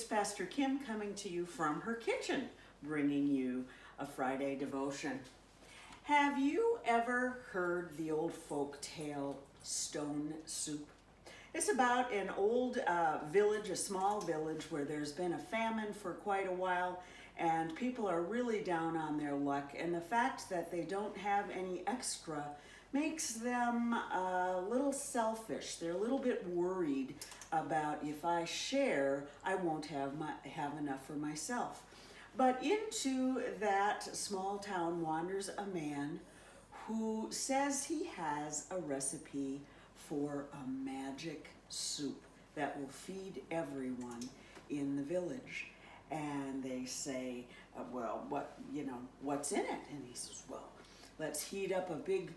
It's Pastor Kim coming to you from her kitchen, bringing you a Friday devotion. Have you ever heard the old folk tale, Stone Soup? It's about an old village, a small village, where there's been a famine for quite a while, and people are really down on their luck, and the fact that they don't have any extra makes them a little selfish. They're a little bit worried about, if I share, I won't have enough for myself. But into that small town wanders a man who says he has a recipe for a magic soup that will feed everyone in the village. And they say, well, what's in it? And he says, well, let's heat up a big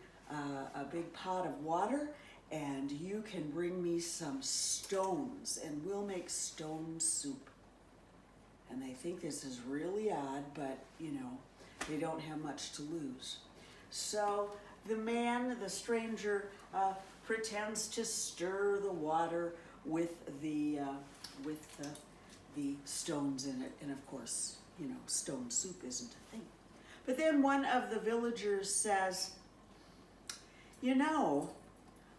pot of water, and you can bring me some stones, and we'll make stone soup. And they think this is really odd, but they don't have much to lose. So the stranger, pretends to stir the water with the stones in it, and of course, stone soup isn't a thing. But then one of the villagers says,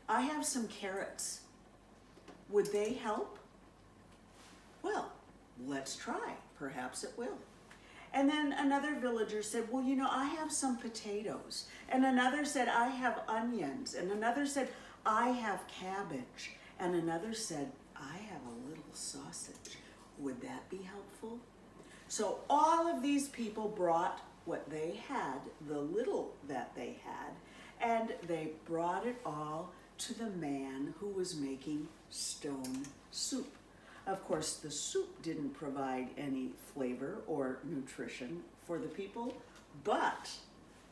I have some carrots. Would they help? Well, let's try. Perhaps it will. And then another villager said, well, I have some potatoes. And another said, I have onions. And another said, I have cabbage. And another said, I have a little sausage. Would that be helpful? So all of these people brought what they had, the little that they had, and they brought it all to the man who was making stone soup. Of course, the soup didn't provide any flavor or nutrition for the people, but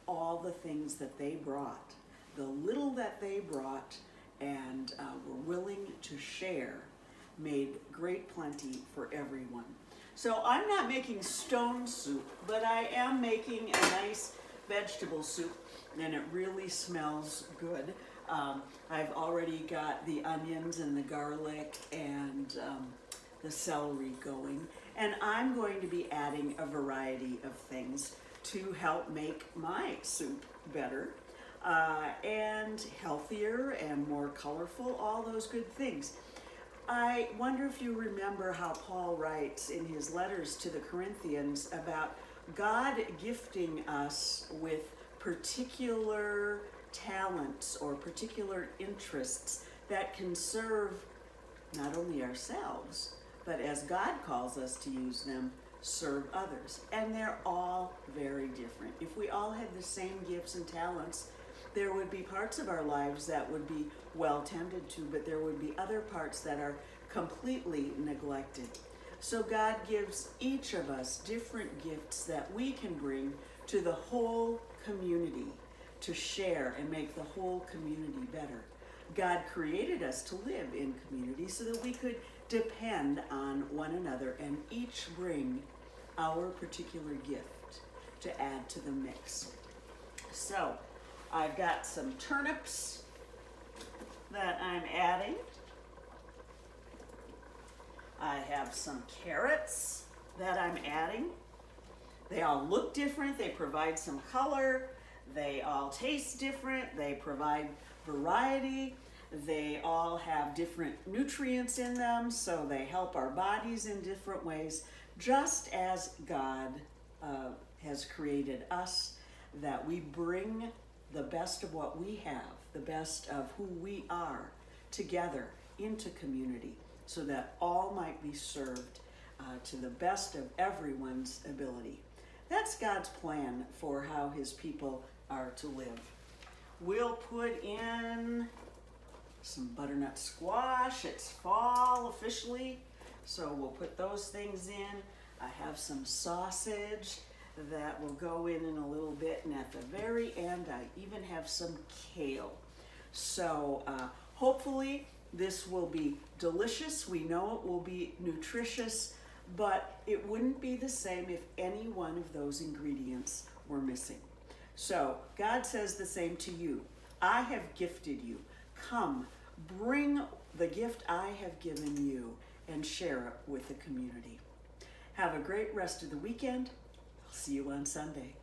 all the things that they brought, the little that they brought and were willing to share, made great plenty for everyone. So I'm not making stone soup, but I am making a nice vegetable soup, and it really smells good. I've already got the onions and the garlic and the celery going, and I'm going to be adding a variety of things to help make my soup better and healthier and more colorful, all those good things. I wonder if you remember how Paul writes in his letters to the Corinthians about God gifting us with particular talents or particular interests that can serve not only ourselves, but as God calls us to use them, serve others. And they're all very different. If we all had the same gifts and talents, there would be parts of our lives that would be well tended to, but there would be other parts that are completely neglected. So God gives each of us different gifts that we can bring to the whole community to share and make the whole community better. God created us to live in community so that we could depend on one another and each bring our particular gift to add to the mix. So I've got some turnips that I'm adding. I have some carrots that I'm adding. They all look different. They provide some color. They all taste different. They provide variety. They all have different nutrients in them, so they help our bodies in different ways, just as God has created us, that we bring the best of what we have, the best of who we are, together into community, so that all might be served to the best of everyone's ability. That's God's plan for how his people are to live. We'll put in some butternut squash. It's fall officially, so we'll put those things in. I have some sausage that will go in a little bit, and at the very end I even have some kale. So hopefully this will be delicious. We know it will be nutritious, but it wouldn't be the same if any one of those ingredients were missing. So God says the same to you. I have gifted you. Come, bring the gift I have given you, and share it with the community. Have a great rest of the weekend. I'll see you on Sunday.